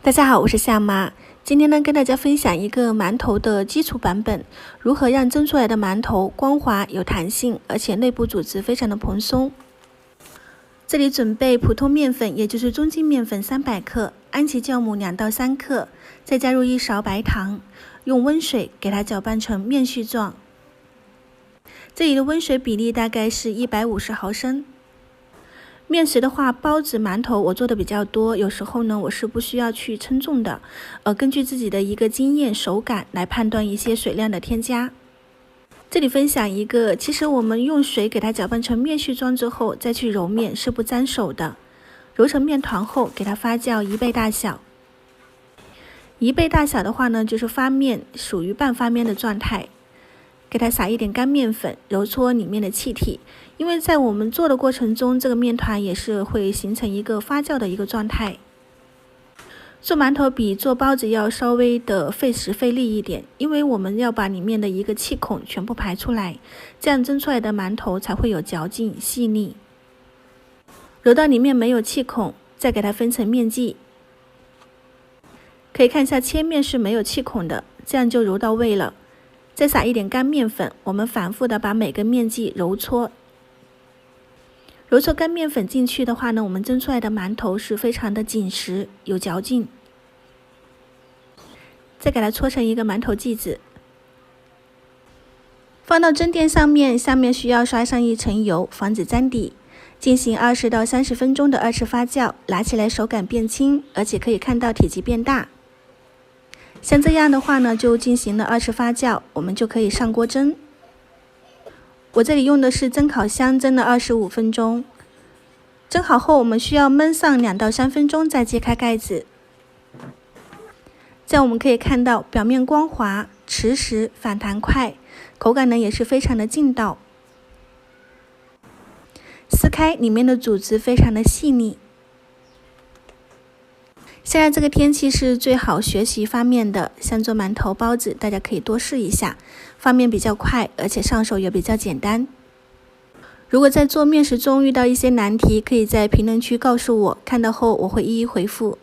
大家好，我是夏妈。今天呢，跟大家分享一个馒头的基础版本，如何让蒸出来的馒头光滑有弹性，而且内部组织非常的蓬松。这里准备普通面粉，也就是中筋面粉300克，安琪酵母2到3克，再加入1勺白糖，用温水给它搅拌成面絮状。这里的温水比例大概是150毫升。面食的话，包子、馒头我做的比较多，有时候呢我是不需要去称重的，根据自己的一个经验、手感来判断一些水量的添加。这里分享一个，其实我们用水给它搅拌成面絮状之后，再去揉面是不沾手的。揉成面团后，给它发酵1倍大小。1倍大小的话呢，就是发面，属于半发面的状态。给它撒一点干面粉，揉搓里面的气体，因为在我们做的过程中，这个面团也是会形成一个发酵的一个状态。做馒头比做包子要稍微的费时费力一点，因为我们要把里面的一个气孔全部排出来，这样蒸出来的馒头才会有嚼劲细腻。揉到里面没有气孔，再给它分成面剂。可以看一下切面是没有气孔的，这样就揉到位了。再撒一点干面粉，我们反复的把每个面剂揉搓。揉搓干面粉进去的话呢，我们蒸出来的馒头是非常的紧实，有嚼劲。再给它搓成一个馒头剂子，放到蒸垫上面，下面需要刷上一层油，防止粘底。进行20到30分钟的2次发酵，拿起来手感变轻，而且可以看到体积变大。像这样的话呢，就进行了2次发酵，我们就可以上锅蒸。我这里用的是蒸烤箱，蒸了25分钟。蒸好后，我们需要焖上2到3分钟，再揭开盖子。这样我们可以看到表面光滑、持实、反弹快，口感呢也是非常的劲道。撕开里面的组织非常的细腻。现在这个天气是最好学习发面的，像做馒头、包子，大家可以多试一下，发面比较快，而且上手也比较简单。如果在做面食中遇到一些难题，可以在评论区告诉我，看到后我会一一回复。